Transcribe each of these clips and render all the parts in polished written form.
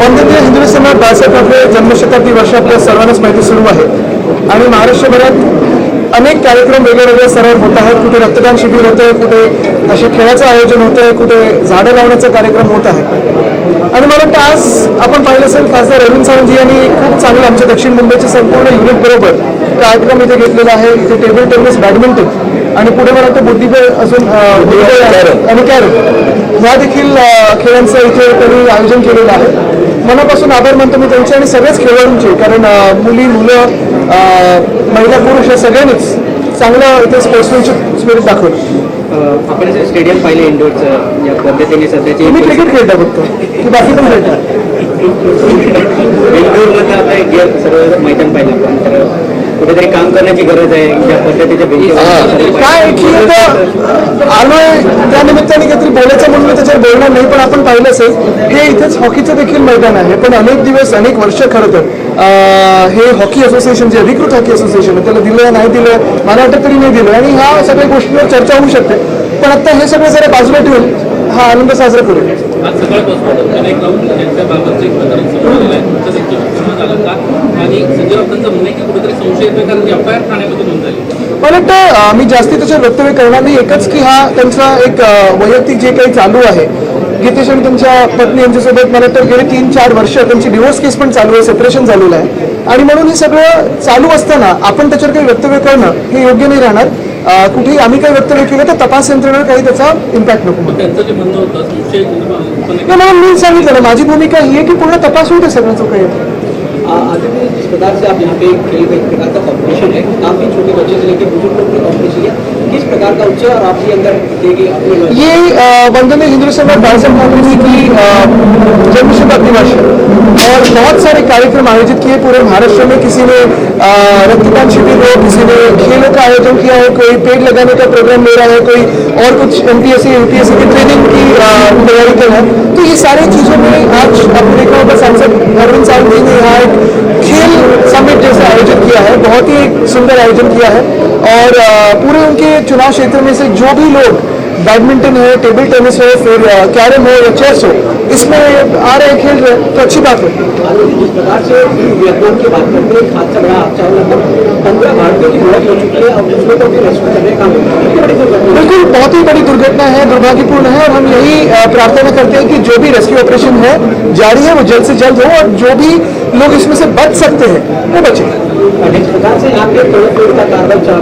वंदनीय हिंदवी सम्राट बाळासाहेब ठाकरे जन्मशताब्दी वर्ष आपल्या सर्वांनाच माहिती सुरू आहे आणि महाराष्ट्रभरात अनेक कार्यक्रम वेगवेगळ्या स्तरावर होत आहेत. कुठे रक्तदान शिबिर होतं आहे, कुठे असे खेळाचं आयोजन होतं आहे, कुठे झाडं लावण्याचा कार्यक्रम होत आहे. आणि मला वाटतं आज आपण पाहिलं असेल खासदार अरविंद सावंतजी यांनी खूप चांगलं आमच्या दक्षिण मुंबईच्या संपूर्ण युनिट बरोबर कार्यक्रम इथे घेतलेला आहे. इथे टेबल टेनिस, बॅडमिंटन आणि पुढे मला वाटतं बुद्धिबळ अजून आणि कॅरम ह्या देखील खेळांचं इथे त्यांनी आयोजन केलेलं आहे. मनापासून आभार मानतो मी त्यांचे आणि सगळेच खेळाडूंचे, कारण मुली, मुलं, महिला, पुरुष या सगळ्यांनीच चांगलं इथे स्पोर्ट्समॅनशिप स्पिरिट दाखवलं. आपण जे स्टेडियम पाहिले इंडोरचं या पद्धतीने सध्याची तुम्ही क्रिकेट खेळता फक्त की बाकी पण खेळता? इंडोरमध्ये आता एक सर्व मैदान पाहिलं आपण, तर कुठेतरी काम करण्याची गरज आहे. ज्या पद्धतीच्या काय की आलोय त्या निमित्ताने काहीतरी बोलायचं म्हणून त्याच्यावर बोलणार नाही, पण आपण पाहिलं असेल हे इथेच हॉकीचं देखील मैदान आहे. पण अनेक दिवस, अनेक वर्ष खरं तर हे हॉकी असोसिएशन जे अधिकृत हॉकी असोसिएशन आहे त्याला दिलं नाही दिलं, मला वाटतं तरी नाही दिलं, आणि ह्या सगळ्या गोष्टींवर चर्चा होऊ शकते. पण आता हे सगळं जरा बाजूला ठेवून हा आनंद साजरा करूया. आज सकाळपासून अनेक लावून त्यांच्याबाबतचं एक प्रकारे समोर आलं आहे. तुमचं देखील विचारण्यात आलं का? आणि संजय राऊतांचं म्हणणं आहे की कुठेतरी संशय येतोय कारण की एफ.आय.आर ठाण्यामध्ये नोंद झाली. मला वाटतं मी जास्ती त्याच्यावर वक्तव्य करणार नाही. एकच की हा त्यांचा एक वैयक्तिक जे काही चालू आहे, गीतेश आणि त्यांच्या पत्नी यांच्यासोबत मला तर गेले 3-4 वर्ष त्यांची डिवोर्स केस पण चालू आहे, सेपरेशन झालेलं आहे, आणि म्हणून हे सगळं चालू असताना आपण त्याच्यावर काही वक्तव्य करणं हे योग्य नाही राहणार. कुठेही आम्ही काही वक्तव्य केलं तर तपास यंत्रणेवर काही त्याचा इम्पॅक्ट नको. त्यांचं जे म्हणणं होतं संशय मला मी सांगितलं ना, माझी भूमिका ही आहे की पूर्ण तपास होते सगळं जो काही आहे. जिस प्रकार से आप यहाँ पे खेल का एक प्रकार का कॉम्पिटिशन है, काफी छोटे बच्चे से लेकर बुजुर्ग लोग का कॉम्पिटिशन है, किस प्रकार का उत्साह और आपके अंदर ये वंदनीय हिंदवी सम्राट बाळासाहेब ठाकरे जी की जन्मशताब्दी वर्ष और बहुत सारे कार्यक्रम आयोजित किए पूरे महाराष्ट्र में. किसी ने रक्तदान शिविर हो, किसी ने खेलों का आयोजन किया है, कोई पेड़ लगाने का प्रोग्राम ले रहा है, कोई और कुछ MPSC UPSC की ट्रेनिंग की तैयारी कर रहा है. तो ये सारी चीज़ों में आज आपने देखा होगा सांसद अरविंद सावंत जी ने यहाँ एक खेल समिट जैसा आयोजन किया है, बहुत ही सुंदर आयोजन किया है. और पूरे उनके चुनाव क्षेत्र में से जो भी लोग बैडमिंटन है, टेबल टेनिस हो, फिर कैरम हो या चेस हो, इसमें आ रहे खेल रहे, तो अच्छी बात है. जिस प्रकार से वियतनाम की बात करते हैं, खासा बड़ा हादसा हुआ, लगभग 15 भारतीयों की मौत हो चुकी है और दूसरों को भी रेस्क्यू करने का काम. बिल्कुल बहुत ही बड़ी दुर्घटना है, दुर्भाग्यपूर्ण है, और हम यही प्रार्थना करते हैं कि जो भी रेस्क्यू ऑपरेशन है जारी है वो जल्द से जल्द हो, और जो भी लोग इसमें से बच सकते हैं वो बचे. जिस प्रकार से यहाँ पे तोड़ का कार्रवाई चला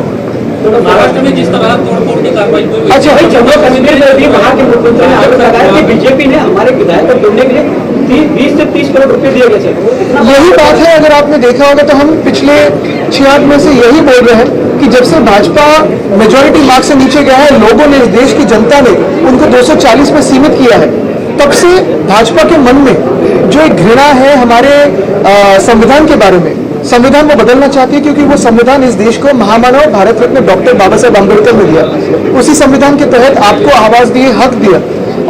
महाराष्ट्र में जिस तरह तोड़फोड़ की कार्रवाई हुई, अच्छा भाई, जम्मू कश्मीर में भी वहाँ के मुख्यमंत्री ने आरोप लगाया कि बीजेपी ने हमारे विधायक को तोड़ने के लिए 20 से 30 करोड़ रुपए दिए गए थे. यही बात है, अगर आपने देखा होगा तो हम पिछले 6-8 में से यही बोल रहे हैं कि जब से भाजपा मेजॉरिटी मार्क से नीचे गया है, लोगों ने, देश की जनता ने उनको 240 में सीमित किया है, तब से भाजपा के मन में जो एक घृणा है हमारे संविधान के बारे में, संविधान वो बदलना चाहती है, क्योंकि वो संविधान इस देश को महामानव भारत रत्न डॉक्टर बाबा साहेब अम्बेडकर ने दिया. उसी संविधान के तहत आपको आवाज दिए, हक दिया,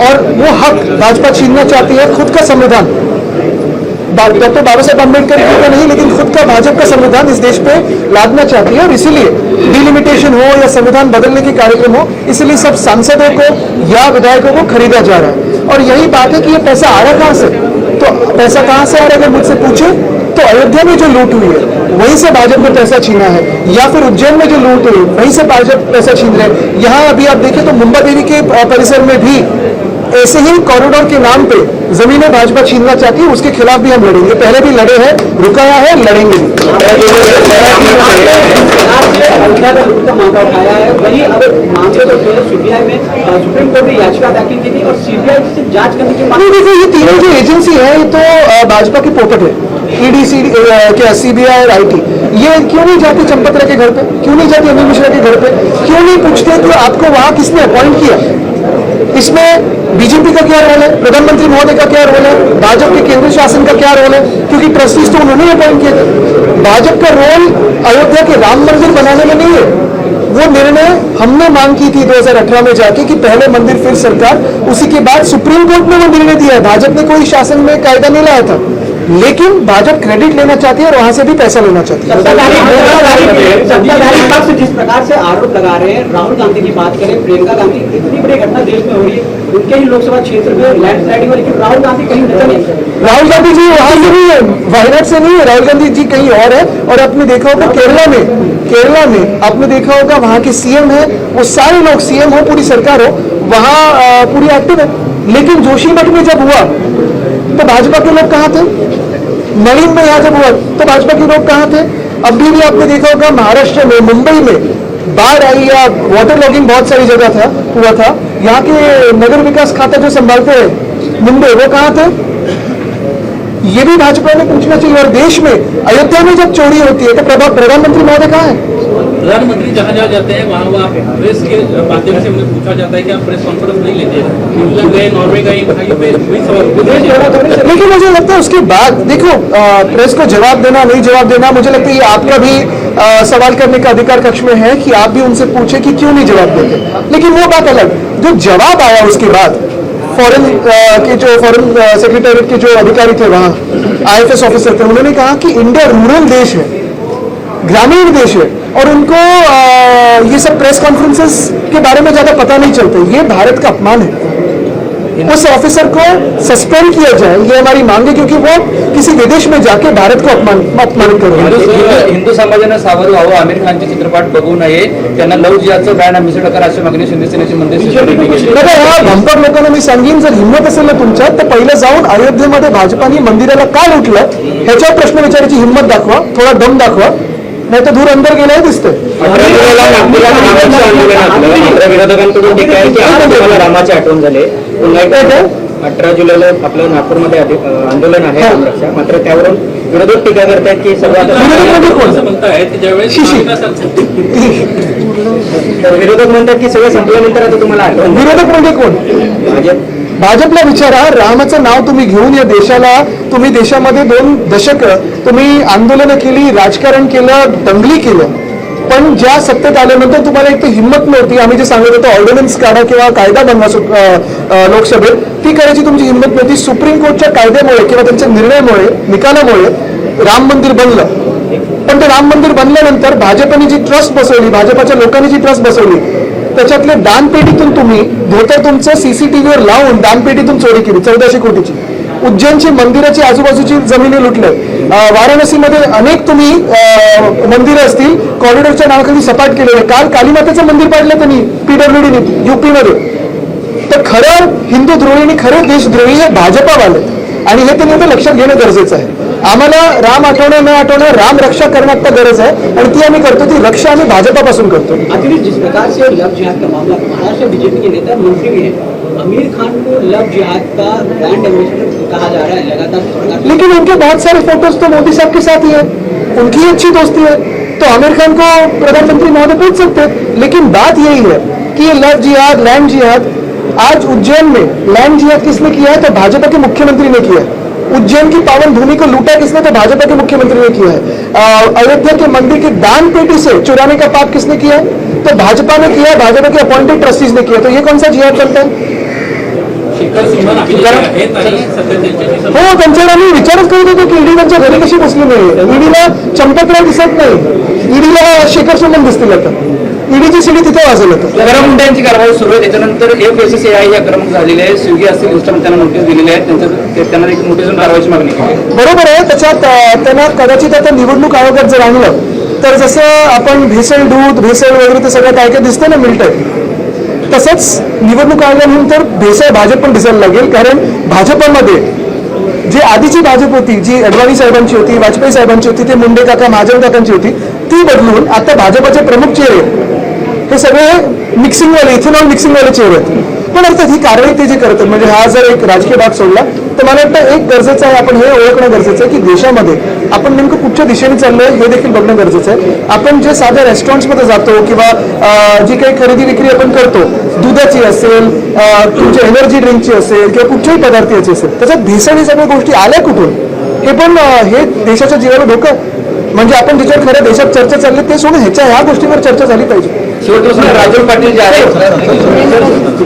और वो हक भाजपा छीनना चाहती है. खुद का संविधान डॉक्टर बाबा साहेब अम्बेडकर का नहीं, लेकिन खुद का भाजपा का संविधान इस देश पे लादना चाहती है, और इसीलिए डिलिमिटेशन हो या संविधान बदलने के कार्यक्रम हो, इसलिए सब सांसदों को या विधायकों को खरीदा जा रहा है. और यही बात है कि ये पैसा आ रहा कहाँ से, तो पैसा कहाँ से आ रहा है अगर मुझसे पूछे तो अयोध्या में जो लूट हुई है वहीं से भाजपा ने पैसा छीना है, या फिर उज्जैन में जो लूट हुई वहीं से भाजपा पैसा छीन रहे हैं. यहाँ अभी आप देखें तो मुंबा देवी के परिसर में भी ऐसे ही कॉरिडोर के नाम पे जमीनें भाजपा छीनना चाहती है. उसके खिलाफ भी हम लड़ेंगे, पहले भी लड़े हैं, रुकाया है, लड़ेंगे भी. मामला उठाया है, वही अब मामले को सीबीआई में सुप्रीम कोर्ट ने याचिका दाखिल की थी और सीबीआई से जांच करने की मांग. देखिए, ये तीनों जो एजेंसी है ये तो भाजपा की पोपट है, ED, क्या CBI और IT. ये क्यों नहीं जाती चंपतरा के घर पे, क्यों नहीं जाती अनिल मिश्रा के घर पे, क्यों नहीं पूछते कि आपको वहाँ किसने अपॉइंट किया. इसमें बीजेपी का क्या रोल है, प्रधानमंत्री महोदय का क्या रोल है, भाजपा के केंद्रीय शासन का क्या रोल है, क्योंकि ट्रस्टीज तो उन्होंने अपॉइंट किए थे. भाजपा का रोल अयोध्या के राम मंदिर बनाने में नहीं है. वो निर्णय हमने मांग की थी 2018 में जाके कि पहले मंदिर फिर सरकार, उसी के बाद सुप्रीम कोर्ट ने वो निर्णय दिया है. भाजपा ने कोई शासन में कायदा नहीं लाया था. लेकिन भाजपा क्रेडिट लेना चाहती है और वहां से भी पैसा लेना चाहती है। सत्ताधारी पक्ष जिस प्रकार से आरोप लगा रहे हैं, राहुल गांधी की बात करें, प्रियंका गांधी, इतनी बड़ी घटना देश में हो रही है, उनके ही लोकसभा क्षेत्र में लैंडस्लाइडिंग हुई, लेकिन राहुल गांधी कहीं नजर नहीं। राहुल गांधी जी वहां से नहीं है, वायनाड से नहीं है, राहुल गांधी जी कहीं और है। और आपने देखा होगा केरला में आपने देखा होगा वहां के सीएम है, वो सारे लोग सीएम हो, पूरी सरकार हो, वहां पूरी एक्टिव है। लेकिन जोशीमठ में जब हुआ तो भाजपा के लोग कहाँ थे? नवीन में यहाँ जब हुआ तो भाजपा के लोग कहाँ थे? अभी भी आपने देखा होगा महाराष्ट्र में, मुंबई में बाढ़ आई या वाटर लॉगिंग बहुत सारी जगह हुआ था। यहाँ के नगर विकास खाता जो संभालते हैं मुंबई, वो कहाँ थे? ये भी भाजपा ने पूछना चाहिए। और देश में अयोध्या में जब चोरी होती है तो प्रधानमंत्री महोदय कहाँ है? प्रधानमंत्री जहाँ जहाँ जाते हैं वहाँ वहाँ प्रेस के माध्यम से उन्हें पूछा जाता है कि आप प्रेस कॉन्फ्रेंस नहीं लेते। न्यूजीलैंड गए, नॉर्वे गए, वही सवाल। लेकिन मुझे लगता है उसके बाद देखो, प्रेस को जवाब देना नहीं जवाब देना, मुझे लगता है ये आपका भी सवाल करने का अधिकार कक्ष में है कि आप भी उनसे पूछे कि क्यों नहीं जवाब देते। लेकिन वो बात अलग, जो जवाब आया उसके बाद फॉरेन सेक्रेटरी के जो अधिकारी थे वहाँ, IFS ऑफिसर थे, उन्होंने कहा कि इंडिया रूरल देश है, ग्रामीण देश है, और उनको ये सब प्रेस कॉन्फ्रेंसेस के बारे में ज्यादा पता नहीं चलते। ये भारत का अपमान है। उस ऑफिसर को सस्पेंड किया जाए, ये हमारी मांग है, क्योंकि वो किसी विदेश में जाके भारत को अपमानित कर रहे हैं। हिंदू समाजानं सावध व्हावं, आमिर खानचे चित्रपट बघू नये, त्यांना लव जिहादचं ब्रँड अँबॅसेडर करा अशी मागणी शिंदे सेनेचे मंत्री बघा, या भंपक लोकांना मी सांगेन, जर हिंमत असेल ना तुमच्यात तर पहिलं जाऊन अयोध्येमध्ये भाजपाने मंदिराला का लुटलं ह्याच्यावर प्रश्न विचारायची हिंमत दाखवा, थोडा दम दाखवा, नाही तर दूर अंदर गेलाय दिसतंय। विरोधकांकडून टीका आहे की आज तुम्हाला रामाची आठवण झाली, पुन्हा एकदा 18 जुलैला आपलं नागपूरमध्ये आंदोलन आहे रामरक्षा, मात्र त्यावरून विरोधक टीका करतायत की सगळं असं म्हणतायत की ज्यावेळेस विरोधक म्हणतात की सगळं संपल्यानंतर आता तुम्हाला आठवण. विरोधक म्हणजे कोण? भाजपला विचारा, रामाचं नाव तुम्ही घेऊन या देशाला, तुम्ही देशामध्ये 2 दशक तुम्ही आंदोलनं केली, राजकारण केलं, दंगली केलं, पण ज्या सत्तेत आल्यानंतर तुम्हाला एक तर हिंमत नव्हती, आम्ही जे सांगत होतो ऑर्डिनन्स काढा किंवा कायदा बनवा लोकसभेत, ती करायची तुमची हिंमत नव्हती. सुप्रीम कोर्टच्या कायद्यामुळे किंवा त्यांच्या निर्णयामुळे, निकालामुळे राम मंदिर बनलं, पण ते राम मंदिर बनल्यानंतर भाजपने जी ट्रस्ट बसवली, भाजपाच्या लोकांनी जी ट्रस्ट बसवली, त्याच्यातल्या दानपेटीतून तुम्ही धोतर तुमचं CCTVवर लावून दानपेटीतून चोरी केली 1400 कोटीची. उज्जैनची मंदिराची आजूबाजूची जमिनी लुटल्या. वाराणसीमध्ये अनेक तुम्ही मंदिरं असतील कॉरिडॉरच्या नावाखाली सपाट केलेले. काल कालीमातेचं मंदिर पाडलं त्यांनी PWDने UP मध्ये. तर खरं हिंदू द्रोही आणि खरे देशद्रोही हे भाजपावाले, आणि हे त्यांनी आता लक्षात घेणं गरजेचं आहे. आम्हाला राम आठवणं न आठवणं, राम रक्षा करणं आता गरज आहे, आणि ती आम्ही करतो. ती रक्षा आम्ही भाजपापासून करतो. अखिलेश, जिस प्रकार से लव जिहाद का मामला, महाराष्ट्र बीजेपी के नेता मंत्री भी हैं, आमिर खान को लव जिहाद का ब्रांड एम्बेसडर कहा जा रहा है लगातार, लेकिन उनके बहुत सारे फोटोज तो मोदी साहब के साथ ही है, उनकी अच्छी दोस्ती है, तो आमिर खान को प्रधानमंत्री महोदय पूछ सकते हैं. लेकिन बात यही है कि ये लव जिहाद, लैंड जिहाद, आज उज्जैन में लैंड जिहाद किसने किया है? तो भाजपा के मुख्यमंत्री ने किया है. उज्जैन की पावन भूमि को लूटा किसने? तो भाजपा के मुख्यमंत्री ने किया है. अयोध्या के मंदिर की दान पेटी से चुराने का पाप किसने किया है? तो भाजपा ने किया है, भाजपा के अपॉइंटेड ट्रस्टीज ने किया. तो ये कौन सा जिहाद चलता है? हो, त्यांच्यावर आम्ही विचारच करत होतो की ईडी त्यांच्या घरी कशी बसली नाही. ईडीला चंपतराव दिसत नाही, ईडीला शेखर सुमन दिसतील. आता ईडीची सीडी तिथे वाजवलं होतं. मुंड्यांची कारवाई सुरू आहे, त्याच्यानंतर FSSAI हे आक्रमक झालेले आहे. स्विगी असतील, इंस्टाग्राम त्यांना नोटीस दिलेली आहे, त्यांना एक नोटीस कारवाईची मागणी केली. बरोबर आहे. त्याच्यात त्यांना कदाचित आता निवडणूक आयोगात जर आणलं तर जसं आपण भेसळ दूध, भेसळ वगैरे ते सगळं काय काय दिसतं ना मिळतंय, तसंच निवडणूक आयोगानंतर भेसळ भाजप पण दिसायला लागेल. कारण भाजपमध्ये जी आधीची भाजप होती, जी अडवाणी साहेबांची होती, वाजपेयी साहेबांची होती, ते मुंडे काका, महाजन काकांची होती, ती बदलून आता भाजपचे प्रमुख चेहरे हे सगळे मिक्सिंगवाले, इथेनॉल मिक्सिंगवाले चेहरे आहेत. पण अर्थात ही कारवाई ते जे करतात, म्हणजे हा जर एक राजकीय भाग सोडला तर मला वाटतं एक गरजेचं आहे, आपण हे ओळखणं गरजेचं आहे की देशामध्ये आपण नेमकं कुठच्या दिशेने चाललोय हे देखील बघणं गरजेचं आहे. आपण जे साध्या रेस्टॉरंट्समध्ये जातो किंवा जी काही खरेदी विक्री आपण करतो, दुधाची असेल, तुमच्या एनर्जी ड्रिंकची असेल किंवा कुठच्याही पदार्थाची असेल, त्याच्यात भेसळ ही सगळ्या गोष्टी आल्या कुठून, हे पण हे देशाच्या जीवाला धोका. म्हणजे आपण ज्याच्यावर खऱ्या देशात चर्चा चालली ते सोडून ह्या गोष्टीवर चर्चा झाली पाहिजे. शेवटी राजू पाटील जे आहेत